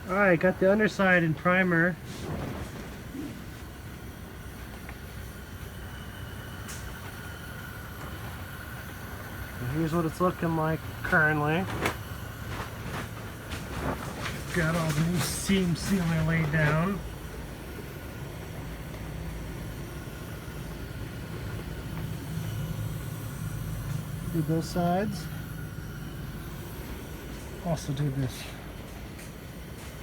Alright, got the underside in primer. And here's what it's looking like currently. Got all the new seam sealer laid down. Did those sides. Also did this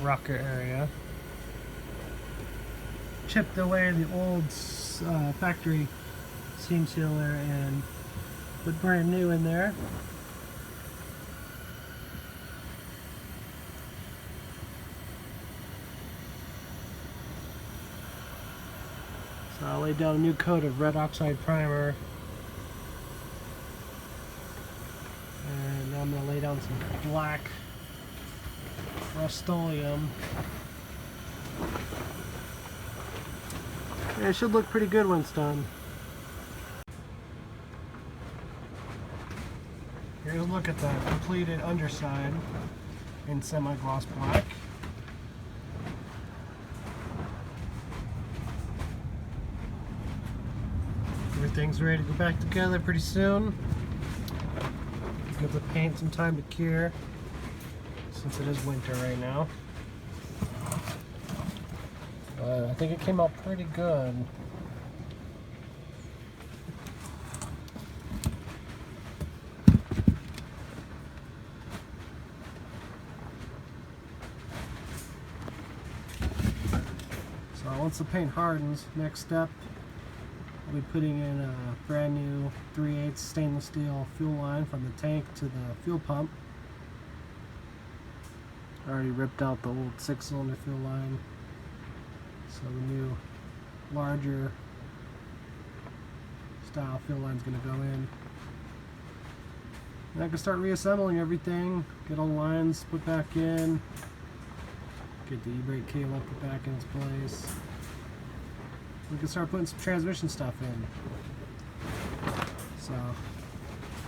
rocker area. Chipped away the old factory seam sealer and put brand new in there. So I laid down a new coat of red oxide primer. And now I'm going to lay down some black Rust-Oleum. Yeah, it should look pretty good when it's done. Here's a look at the completed underside in semi-gloss black. Everything's ready to go back together pretty soon. Give the paint some time to cure since it is winter right now. But I think it came out pretty good. So once the paint hardens, next step, I'll be putting in a brand new 3/8 stainless steel fuel line from the tank to the fuel pump. I already ripped out the old 6-cylinder fuel line, so the new larger style fuel line is going to go in. And I can start reassembling everything, get all the lines put back in, get the e-brake cable put back in its place. We can start putting some transmission stuff in. So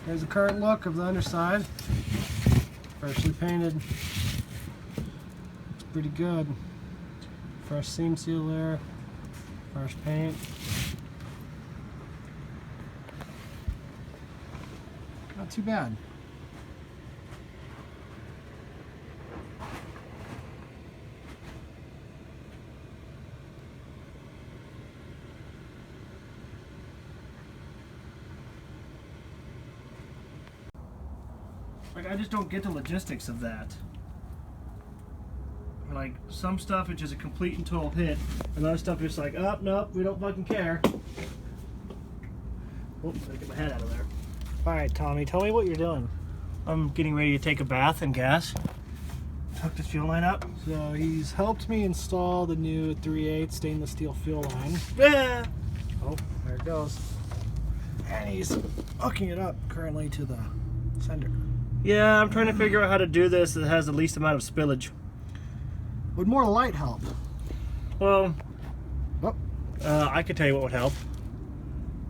there's the current look of the underside, freshly painted. Looks pretty good. Fresh seam sealer, fresh paint. Not too bad. Like, I just don't get the logistics of that. Like, some stuff is just a complete and total hit, and other stuff is like, oh, nope, we don't fucking care. Oops, I get my head out of there. Alright, Tommy, tell me what you're doing. I'm getting ready to take a bath in gas. Hook this fuel line up. So he's helped me install the new 3/8 stainless steel fuel line. Yeah. Oh, there it goes. And he's hooking it up currently to the sender. Yeah, I'm trying to figure out how to do this that has the least amount of spillage. Would more light help? Well, I could tell you what would help.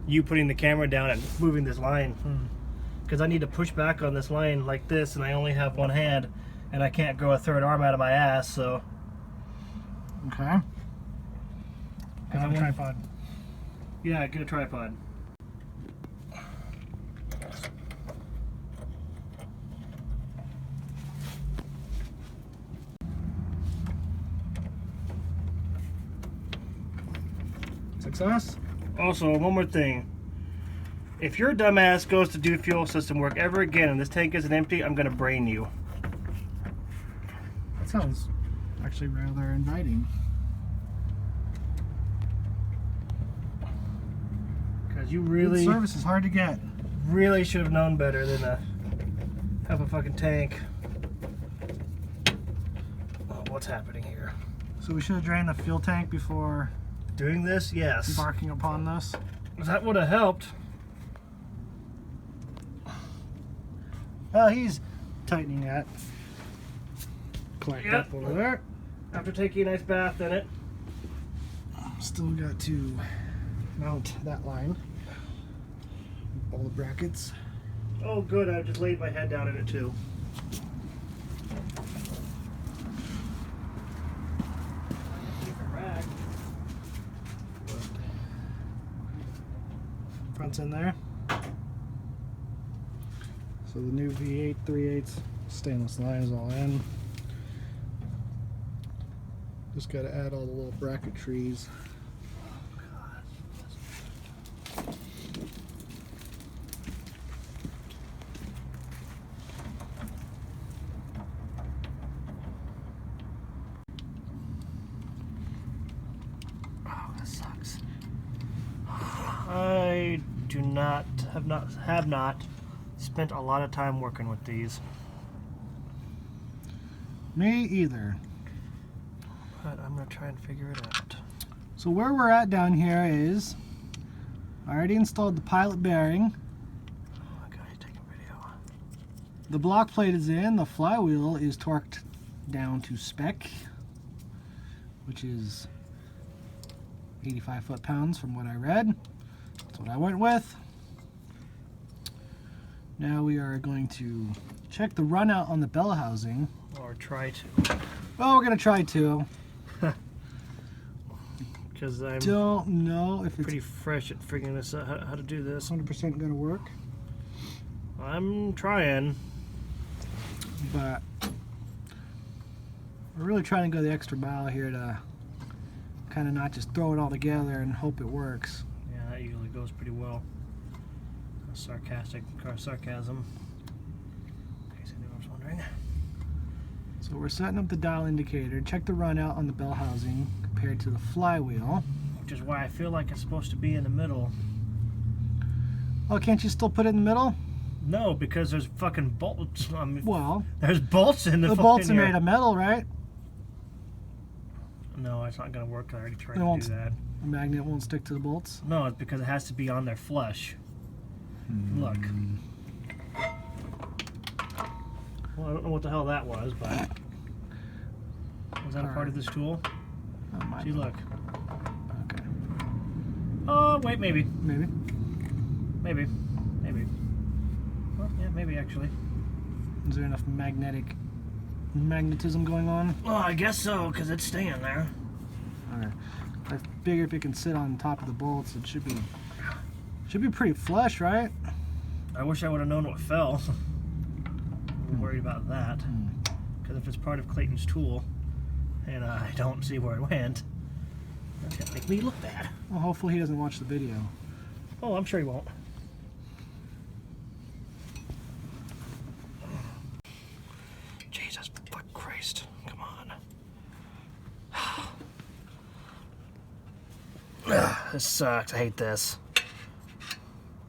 You putting the camera down and moving this line. Because I need to push back on this line like this, and I only have one hand, and I can't grow a third arm out of my ass, so. Okay. Get a tripod. Yeah, get a tripod. Success. Also, one more thing. If your dumbass goes to do fuel system work ever again and this tank isn't empty, I'm gonna brain you. That sounds actually rather inviting. Because you really... Good service is hard to get. Really should have known better than to have a fucking tank. Oh, what's happening here? So we should have drained the fuel tank before... Doing this? Yes. Embarking upon this? That would have helped. Well, he's tightening that. Clamped up over there. After taking a nice bath in it. Still got to mount that line. All the brackets. Oh good, I just laid my head down in it too. mounts in there. So the new V8 3/8 stainless line is all in. Just got to add all the little bracketries. I have not spent a lot of time working with these. Me either. But I'm gonna try and figure it out. So where we're at down here is I already installed the pilot bearing. Oh my god, he's taking video. The block plate is in, the flywheel is torqued down to spec, which is 85 foot-pounds from what I read. That's what I went with. Now we are going to check the run out on the bell housing. Or try to. Well, we're going to try to. Because I don't know if it's pretty fresh at figuring this out, how to do this. 100% going to work. I'm trying. But we're really trying to go the extra mile here to kind of not just throw it all together and hope it works. Yeah, that usually goes pretty well. Sarcasm, in case anyone was wondering. So we're setting up the dial indicator. Check the run out on the bell housing compared to the flywheel. Which is why I feel like it's supposed to be in the middle. Oh, can't you still put it in the middle? No, because there's fucking bolts. I mean, well, there's bolts in the bolts are made of metal, right? No, it's not going to work. I already tried to do that. The magnet won't stick to the bolts? No, it's because it has to be on there flush. Look. Well, I don't know what the hell that was, but was that a part of this tool? Oh, see, look. Okay. Oh, wait, maybe. Maybe. Maybe. Maybe. Well, yeah, maybe actually. Is there enough magnetism going on? Oh, I guess so, because it's staying there. Alright. I figure if it can sit on top of the bolts, it should be pretty flush, right? I wish I would have known what fell. I'm worried about that. Because if it's part of Clayton's tool, and I don't see where it went, that's gonna make me look bad. Well, hopefully he doesn't watch the video. Oh, I'm sure he won't. Jesus fuck Christ. Come on. This sucks. I hate this.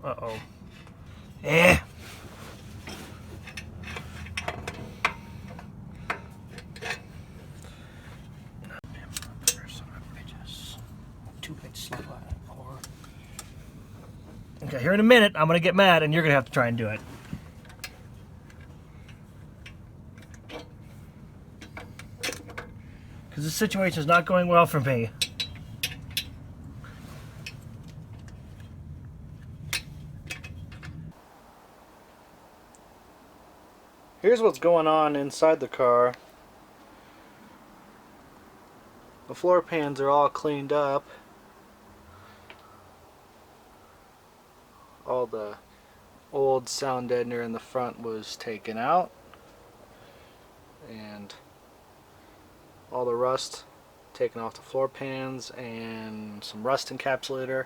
Uh-oh. Eh. Okay, here in a minute, I'm going to get mad and you're going to have to try and do it. Because this situation is not going well for me. Here's what's going on inside the car. The floor pans are all cleaned up. All the old sound deadener in the front was taken out. And all the rust taken off the floor pans and some rust encapsulator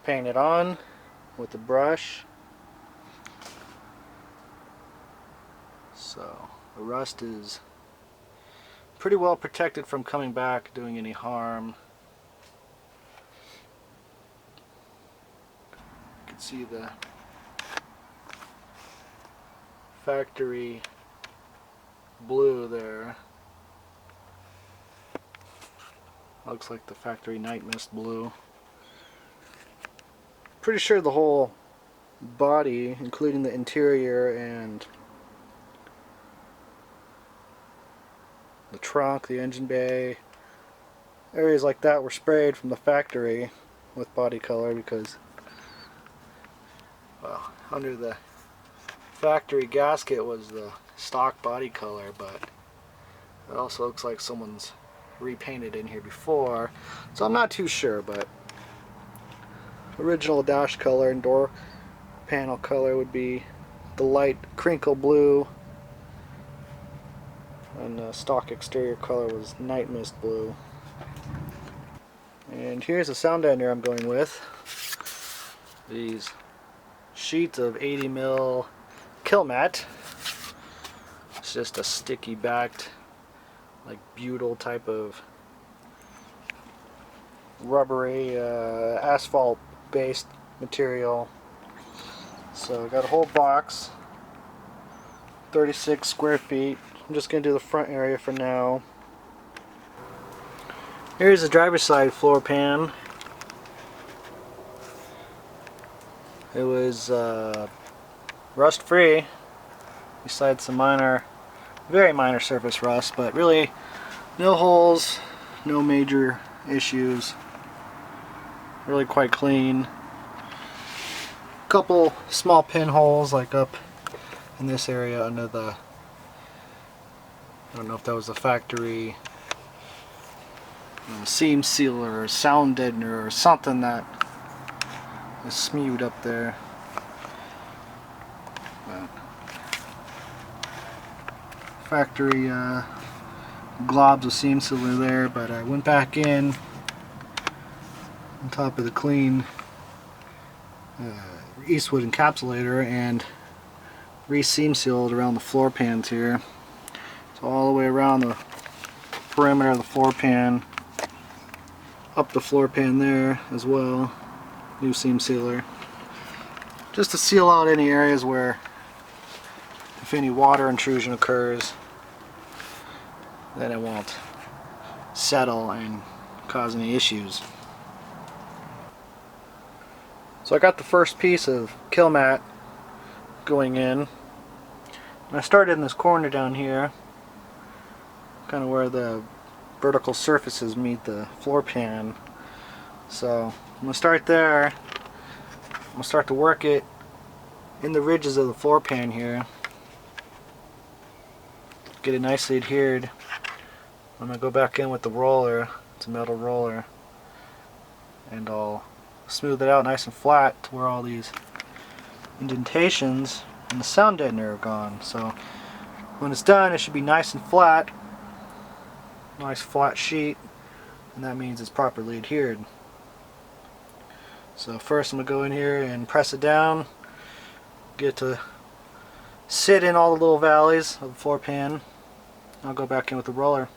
painted on with the brush. So the rust is pretty well protected from coming back, doing any harm. You can see the factory blue there. Looks like the factory night mist blue. Pretty sure the whole body, including the interior and the trunk, the engine bay, areas like that were sprayed from the factory with body color because, well, under the factory gasket was the stock body color, but it also looks like someone's repainted in here before, so I'm not too sure, but original dash color and door panel color would be the light crinkle blue, and the stock exterior color was night mist blue. And here's the sound deadener I'm going with. These sheets of 80mm kill mat. It's just a sticky backed, like butyl type of rubbery asphalt based material. So I got a whole box, 36 square feet. I'm just going to do the front area for now. Here's the driver's side floor pan. It was rust free, besides some minor, very minor surface rust, but really no holes, no major issues. Really quite clean. Couple small pinholes like up in this area under the, I don't know if that was a factory seam sealer or sound deadener or something that is smewed up there. But factory globs of seam sealer there, but I went back in on top of the clean Eastwood encapsulator and re-seam sealed around the floor pans here. So all the way around the perimeter of the floor pan, up the floor pan there as well, new seam sealer, just to seal out any areas where if any water intrusion occurs, then it won't settle and cause any issues. So I got the first piece of kill mat going in, and I started in this corner down here, kind of where the vertical surfaces meet the floor pan. So I'm going to start there. I'm going to start to work it in the ridges of the floor pan here, get it nicely adhered. I'm going to go back in with the roller. It's a metal roller, and I'll smooth it out nice and flat to where all these indentations in the sound deadener are gone. So when it's done, it should be nice and flat, nice flat sheet, and that means it's properly adhered. So first I'm going to go in here and press it down, get it to sit in all the little valleys of the floor pan. I'll go back in with the roller.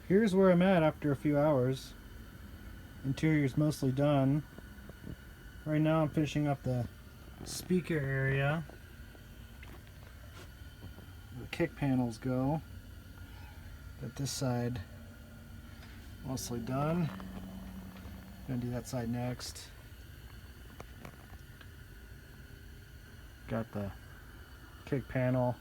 Here's where I'm at after a few hours. Interior's mostly done. Right now I'm finishing up the speaker area. The kick panels go. Got this side mostly done. Gonna do that side next. Got the kick panel.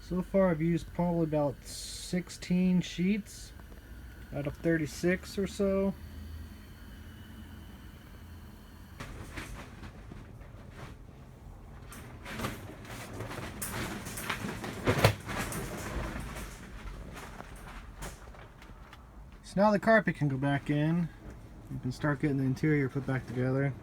So far I've used probably about 16 sheets out of 36 or so. So now the carpet can go back in. You can start getting the interior put back together.